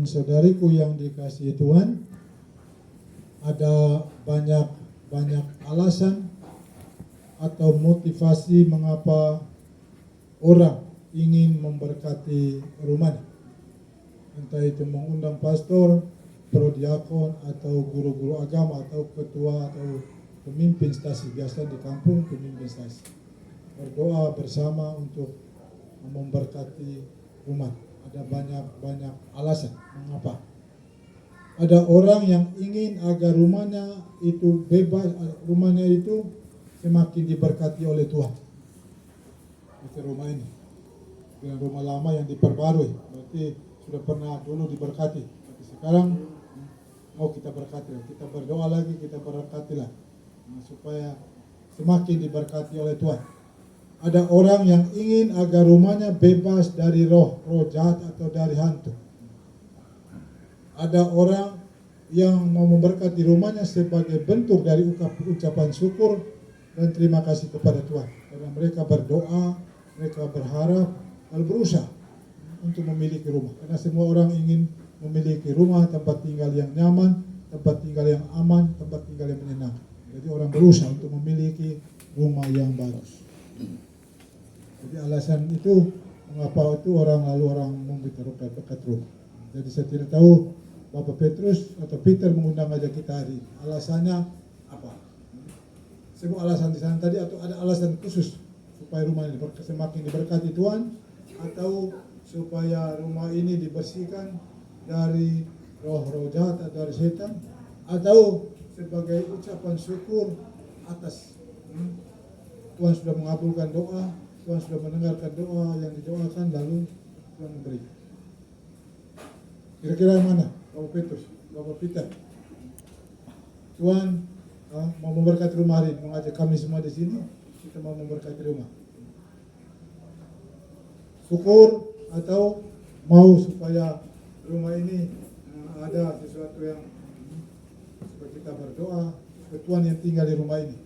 Saudariku yang dikasihi Tuhan, ada banyak alasan atau motivasi mengapa orang ingin memberkati rumahnya. Entah itu mengundang pastor, prodiakon, atau guru-guru agama, atau ketua, atau pemimpin stasi. Biasa di kampung pemimpin stasi. Berdoa bersama untuk memberkati rumah. Ada banyak alasan mengapa. Ada orang yang ingin agar rumahnya itu bebas, rumahnya itu semakin diberkati oleh Tuhan. Itu rumah ini, dengan rumah lama yang diperbarui, berarti sudah pernah dulu diberkati, tapi sekarang mau kita berkati, kita berdoa lagi, kita berkatilah, supaya semakin diberkati oleh Tuhan. Ada orang yang ingin agar rumahnya bebas dari roh jahat atau dari hantu. Ada orang yang mau memberkati rumahnya sebagai bentuk dari ucapan syukur dan terima kasih kepada Tuhan. Karena mereka berdoa, mereka berharap, lalu berusaha untuk memiliki rumah. Karena semua orang ingin memiliki rumah, tempat tinggal yang nyaman, tempat tinggal yang aman, tempat tinggal yang menyenangkan. Jadi orang berusaha untuk memiliki rumah yang bagus. Jadi alasan itu mengapa itu orang membuka dekat rumah. Jadi saya tidak tahu Bapak Petrus atau Peter mengundang aja kita hari. Alasannya apa? Semua alasan di sana tadi atau ada alasan khusus supaya rumah ini semakin diberkati Tuhan, atau supaya rumah ini dibersihkan dari roh-roh jahat atau dari setan, atau sebagai ucapan syukur atas Tuhan sudah mengabulkan doa, Tuhan sudah mendengarkan doa yang didoakan, lalu Tuhan memberi. Kira-kira yang mana? Bapak Petrus, Bapak Peter. Tuhan mau memberkati rumah hari, mengajak kami semua di sini, kita mau memberkati rumah. Syukur atau mau supaya rumah ini ada sesuatu yang supaya kita berdoa, supaya Tuhan yang tinggal di rumah ini.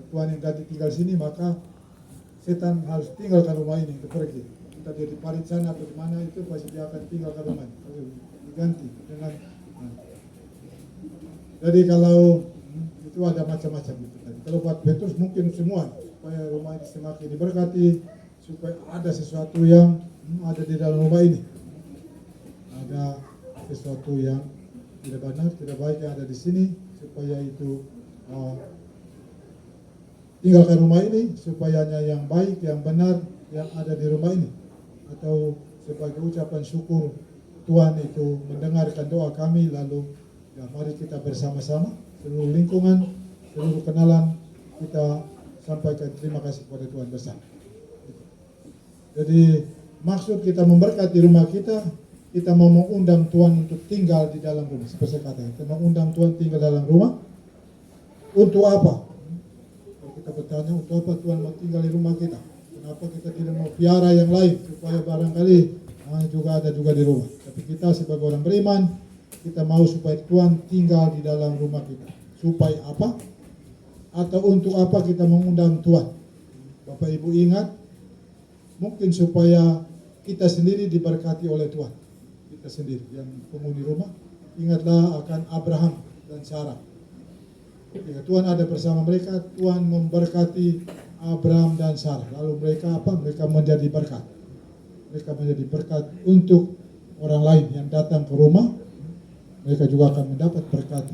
Tuhan yang ganti tinggal di sini, maka setan harus tinggalkan rumah ini, itu pergi. Entah dia di parit sana atau di mana, itu pasti dia akan tinggalkan rumah ini. Diganti dengan jadi kalau itu ada macam-macam gitu. Kalau buat Petrus mungkin semua supaya rumah ini semakin diberkati, supaya ada sesuatu yang ada di dalam rumah ini, ada sesuatu yang tidak benar, tidak baik yang ada di sini, supaya itu tinggalkan rumah ini, supaya hanya yang baik, yang benar yang ada di rumah ini, atau sebagai ucapan syukur Tuhan itu mendengarkan doa kami, lalu ya mari kita bersama-sama seluruh lingkungan, seluruh kenalan kita sampaikan terima kasih kepada Tuhan bersama. Jadi maksud kita memberkati rumah kita, kita mau mengundang Tuhan untuk tinggal di dalam rumah. Seperti saya katakan, kita mengundang Tuhan tinggal dalam rumah. Untuk apa? Kalau kita bertanya untuk apa Tuhan mau tinggal di rumah kita? Kenapa kita tidak mau piara yang lain supaya barangkali juga ada juga di rumah. Tapi kita sebagai orang beriman, kita mau supaya Tuhan tinggal di dalam rumah kita. Supaya apa? Atau untuk apa kita mengundang Tuhan? Bapak Ibu ingat, mungkin supaya kita sendiri diberkati oleh Tuhan. Kita sendiri yang penghuni rumah, ingatlah akan Abraham dan Sarah. Ketika Tuhan ada bersama mereka, Tuhan memberkati Abraham dan Sarah. Lalu mereka apa? Mereka menjadi berkat. Mereka menjadi berkat untuk orang lain yang datang ke rumah. Mereka juga akan mendapat berkat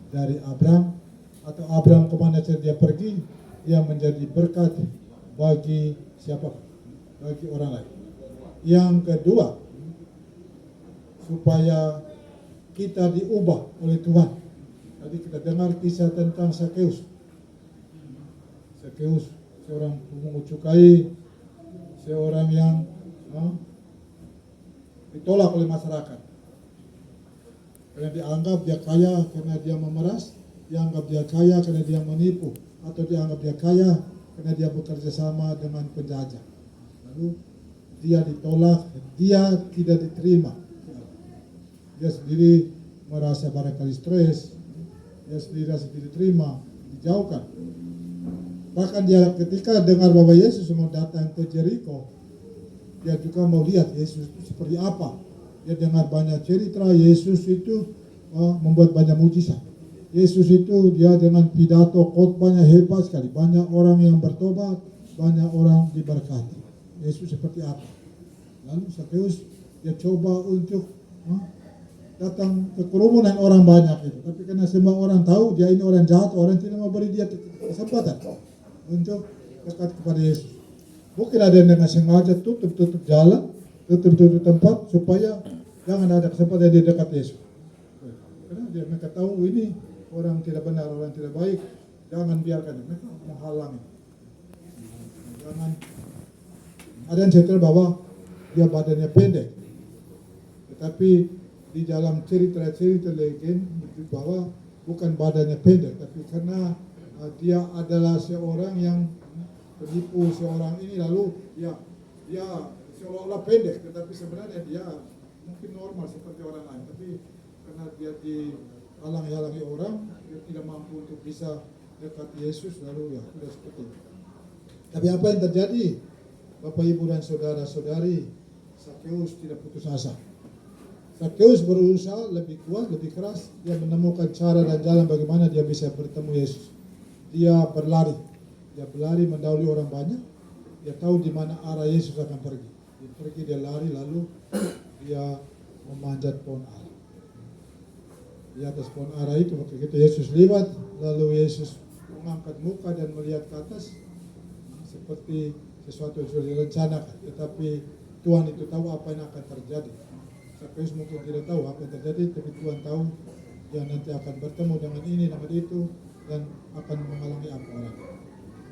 dari Abraham, atau Abraham kemana saja dia pergi, dia menjadi berkat bagi siapa? Bagi orang lain. Yang kedua, supaya kita diubah oleh Tuhan. Tadi kita dengar kisah tentang Sakeus. Sakeus seorang pemungut cukai, seorang yang ditolak oleh masyarakat. Karena dianggap dia kaya karena dia memeras, dianggap dia kaya karena dia menipu, atau dianggap dia kaya karena dia bekerja sama dengan penjajah. Lalu dia ditolak, dia tidak diterima. Dia sendiri merasa barangkali stres, dia sendiri rasa tidak diterima, dijauhkan. Bahkan dia ketika dengar bahwa Yesus mau datang ke Jericho, dia juga mau lihat Yesus itu seperti apa. dia dengar banyak cerita Yesus itu membuat banyak mujizat. Yesus itu dia dengan pidato khotbahnya hebat sekali. Banyak orang yang bertobat, banyak orang diberkati. Yesus seperti apa? Lalu Zakheus dia coba untuk datang ke kerumunan orang banyak itu. Tapi karena semua orang tahu dia ini orang jahat, orang tidak mau beri dia kesempatan untuk dekat kepada Yesus. Mungkin ada yang dengan sengaja tutup jalan, tutup tempat supaya jangan ada kesempatan dia dekat Yesus. Karena dia mereka tahu ini orang tidak benar, orang tidak baik, jangan biarkan mereka menghalangi. Jangan ada yang cerita bahwa dia badannya pendek, tetapi di dalam cerita legend bahwa bukan badannya pendek, tapi karena dia adalah seorang yang penipu seorang ini, lalu dia seolah-olah pendek, tetapi sebenarnya dia mungkin normal seperti orang lain, tapi karena dia dihalangi orang, dia tidak mampu untuk bisa dekat Yesus, lalu ya sudah seperti itu. Tapi apa yang terjadi, Bapak Ibu dan saudara-saudari, Zakheus tidak putus asa. Zakheus berusaha lebih kuat, lebih keras, dia menemukan cara dan jalan bagaimana dia bisa bertemu Yesus. Dia berlari mendahului orang banyak, dia tahu di mana arah Yesus akan pergi. Dia lari, lalu dia memanjat pohon ara. Di atas pohon ara itu ketika Yesus lewat, lalu Yesus mengangkat muka dan melihat ke atas seperti sesuatu yang sudah direncanakan, tetapi Tuhan itu tahu apa yang akan terjadi. Zakheus mungkin tidak tahu apa yang terjadi, tapi Tuhan tahu dia nanti akan bertemu dengan ini, dengan itu, dan akan menghalangi apa orang.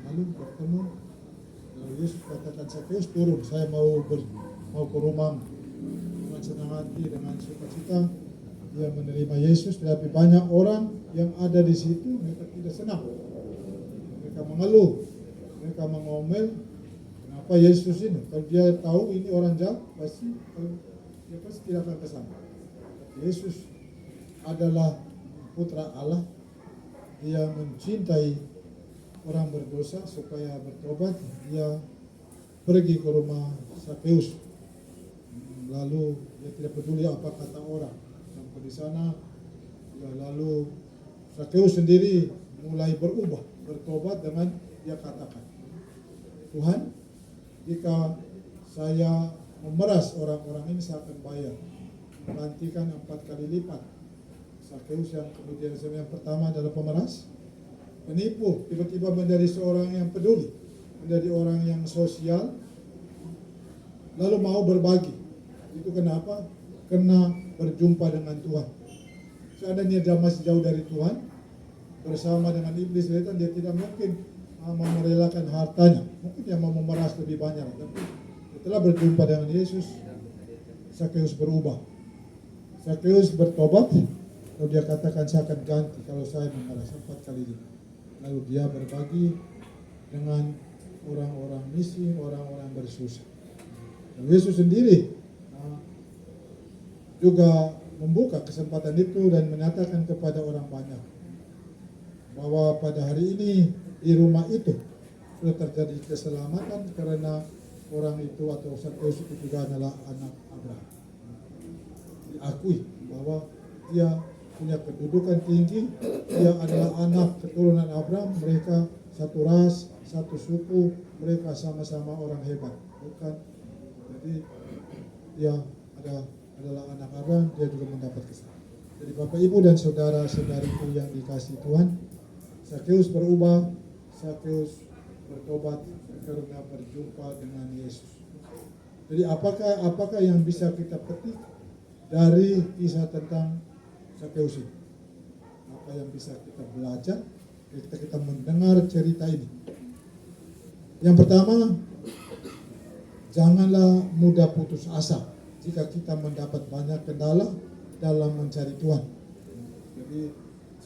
Lalu bertemu, lalu Yesus katakan, Zakheus turun, saya mau ke rumahmu. Dengan senang hati, dengan sukacita, dia menerima Yesus. Tetapi banyak orang yang ada di situ, mereka tidak senang. Mereka mengeluh, mereka mengomel, kenapa Yesus ini? Kalau dia tahu ini orang jahat, dia pasti tidak akan kesana. Yesus adalah putra Allah. Dia mencintai orang berdosa supaya bertobat. Dia pergi ke rumah Zakheus. Lalu dia tidak peduli apa kata orang. Sampai di sana, ya, lalu Zakheus sendiri mulai berubah, bertobat dengan dia katakan, Tuhan, jika saya memeras orang-orang ini, saya akan bayar, menggantikan 4 kali lipat. Zakheus yang kemudian yang pertama adalah pemeras, penipu, tiba-tiba menjadi seorang yang peduli, menjadi orang yang sosial, lalu mau berbagi. Itu kenapa? Karena berjumpa dengan Tuhan. Seandainya dia masih jauh dari Tuhan, bersama dengan iblis setan, dia tidak mungkin mau merelakan hartanya. Mungkin dia mau memeras lebih banyak, tapi setelah berjumpa dengan Yesus, Zakheus berubah. Zakheus bertobat, lalu dia katakan, saya akan ganti kalau saya memeras 4 kali lipat. Lalu dia berbagi dengan orang-orang miskin, orang-orang bersusah. Dan Yesus sendiri juga membuka kesempatan itu dan menyatakan kepada orang banyak bahwa pada hari ini di rumah itu sudah terjadi keselamatan karena orang itu atau Zakheus itu juga adalah anak Abraham. Diakui bahwa dia punya kedudukan tinggi, dia adalah anak keturunan Abraham, mereka satu ras, satu suku, mereka sama-sama orang hebat, bukan? Jadi dia adalah anak Abraham, dia juga mendapat keselamatan. Jadi Bapak Ibu dan saudara-saudariku yang dikasihi Tuhan, Zakheus berubah, Zakheus bertobat karena berjumpa dengan Yesus. Jadi apakah yang bisa kita petik dari kisah tentang Zakheus ini? Apa yang bisa kita belajar ketika kita mendengar cerita ini? Yang pertama, janganlah mudah putus asa jika kita mendapat banyak kendala dalam mencari Tuhan. Jadi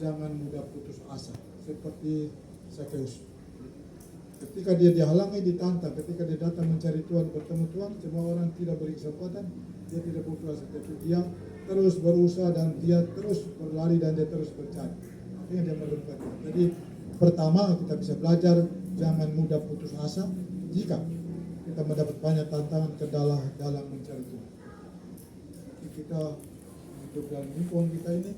jangan mudah putus asa seperti Zakheus. Ketika dia dihalangi, ditantang, ketika dia datang mencari Tuhan, bertemu Tuhan, semua orang tidak beri kesempatan, dia tidak putus asa, tapi dia terus berusaha dan dia terus berlari dan dia terus bercari. Akhirnya dia menemukan Tuhan. Jadi pertama kita bisa belajar jangan mudah putus asa jika kita mendapat banyak tantangan kendala dalam mencari Tuhan. seperti kita hidup dalam lingkungan kita ini,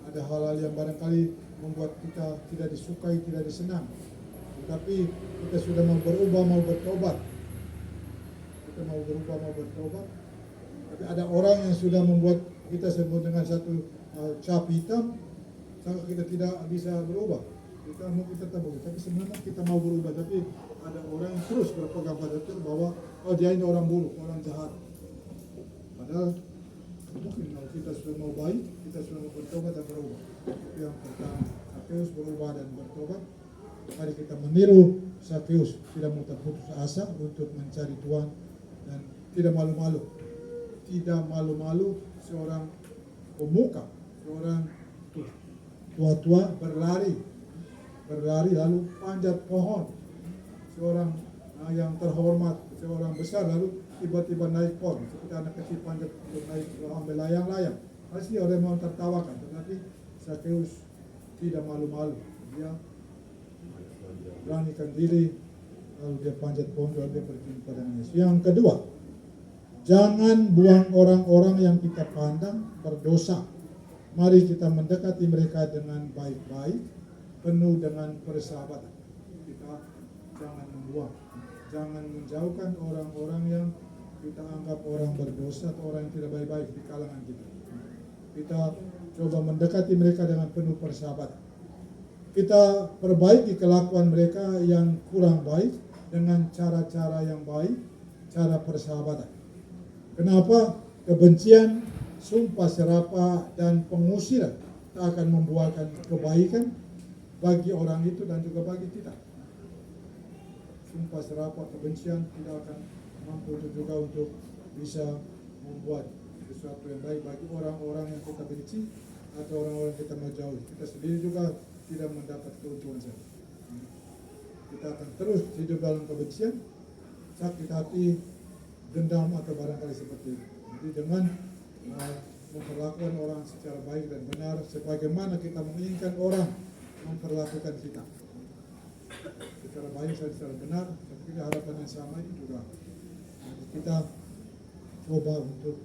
ada hal-hal yang barangkali membuat kita tidak disukai, tidak disenang. Tetapi kita sudah mau berubah, mau bertobat. Kita mau berubah, mau bertobat. Tapi ada orang yang sudah membuat kita sebut dengan satu cap hitam, sehingga kita tidak bisa berubah. Kita mungkin tetap berubah, tapi sebenarnya kita mau berubah. Tapi ada orang yang terus berpegang pada itu bahwa oh dia ini orang buruk, orang jahat. Padahal mungkin kalau kita sudah mau baik, kita sudah mau bertobat dan berubah. Itu yang pertama, Sakeus berubah dan bertobat. Mari kita meniru Sakeus, tidak mau terputus asa untuk mencari Tuhan dan tidak malu-malu. Tidak malu-malu seorang pemuka, seorang tua-tua berlari lalu panjat pohon, seorang yang terhormat, seorang besar lalu tiba-tiba naik pohon seperti anak kecil panjat untuk naik ambil layang-layang. Pasti orang mau tertawakan, tetapi Sakeus tidak malu-malu. Dia beranikan diri lalu dia panjat pohon lalu dia berjumpa dengan Yesus. Yang kedua, jangan buang orang-orang yang kita pandang berdosa. Mari kita mendekati mereka dengan baik-baik, penuh dengan persahabatan. Kita jangan membuang, jangan menjauhkan orang-orang yang kita anggap orang berdosa atau orang yang tidak baik-baik di kalangan kita. Kita coba mendekati mereka dengan penuh persahabatan. Kita perbaiki kelakuan mereka yang kurang baik dengan cara-cara yang baik, cara persahabatan. Kenapa? Kebencian, sumpah serapah, dan pengusiran tak akan membuahkan kebaikan bagi orang itu dan juga bagi kita. Sumpah serapah, kebencian tidak akan mampu juga untuk bisa membuat sesuatu yang baik bagi orang-orang yang kita benci atau orang-orang yang kita mau jauhi. Kita sendiri juga tidak mendapat keuntungan saja. Kita akan terus hidup dalam kebencian, sakit hati, dendam atau barangkali seperti itu. Jadi dengan memperlakukan orang secara baik dan benar, sebagaimana kita menginginkan orang memperlakukan kita secara baik dan secara benar, tapi harapan yang sama itu juga kita coba untuk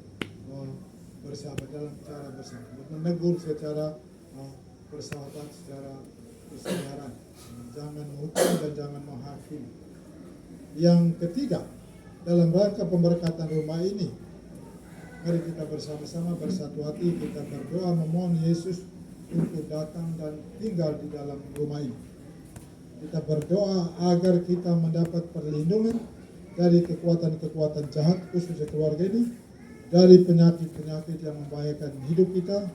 bersahabat dalam cara bersahabat, menegur secara bersahabat, secara kesabaran, jangan menghukum dan jangan menghakimi. Yang ketiga, dalam rangka pemberkatan rumah ini, mari kita bersama-sama bersatu hati, kita berdoa memohon Yesus untuk datang dan tinggal di dalam rumah ini. Kita berdoa agar kita mendapat perlindungan dari kekuatan-kekuatan jahat, khususnya keluarga ini, dari penyakit-penyakit yang membahayakan hidup kita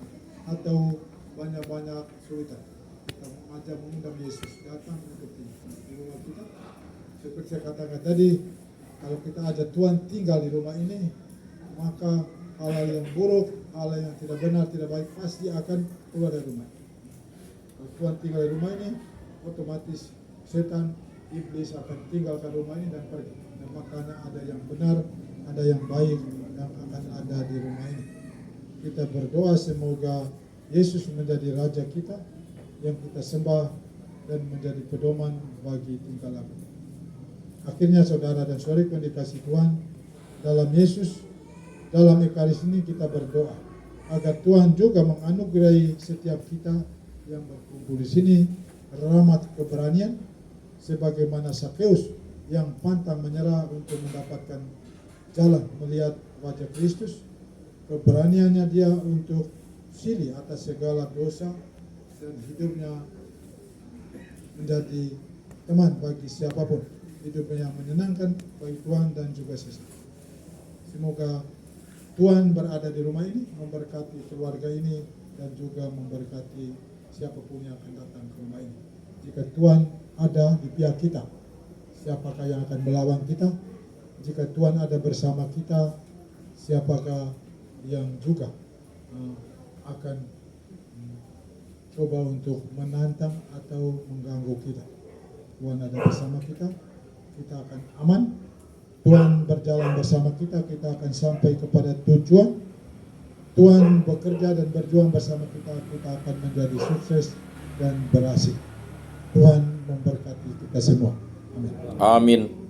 atau banyak-banyak kesulitan. Kita mengajak mengundang Yesus datang untuk tinggal di rumah kita. Seperti saya katakan tadi, kalau kita ajak Tuhan tinggal di rumah ini, maka hal-hal yang buruk, hal yang tidak benar, tidak baik pasti akan keluar dari rumah. Kalau Tuhan tinggal di rumah ini, otomatis setan, iblis akan tinggalkan rumah ini dan pergi. Dan makanya ada yang benar, ada yang baik yang akan ada di rumah ini. Kita berdoa semoga Yesus menjadi Raja kita yang kita sembah dan menjadi pedoman bagi tingkah laku. Akhirnya saudara dan saudariku yang dikasih Tuhan, dalam Yesus, dalam Ekaris ini kita berdoa agar Tuhan juga menganugerahi setiap kita yang berkumpul di sini rahmat keberanian sebagaimana Sakeus yang pantang menyerah untuk mendapatkan jalan melihat wajah Kristus, keberaniannya dia untuk silih atas segala dosa dan hidupnya menjadi teman bagi siapapun, hidupnya yang menyenangkan bagi Tuhan dan juga sesama. Semoga Tuhan berada di rumah ini, memberkati keluarga ini dan juga memberkati siapapun yang akan datang ke rumah ini. Jika Tuhan ada di pihak kita, siapakah yang akan melawan kita? Jika Tuhan ada bersama kita, siapakah yang juga akan coba untuk menantang atau mengganggu kita? Tuhan ada bersama kita, kita akan aman. Tuhan berjalan bersama kita, kita akan sampai kepada tujuan. Tuhan bekerja dan berjuang bersama kita, kita akan menjadi sukses dan berhasil. Tuhan memberkati kita semua. Amin. Amin.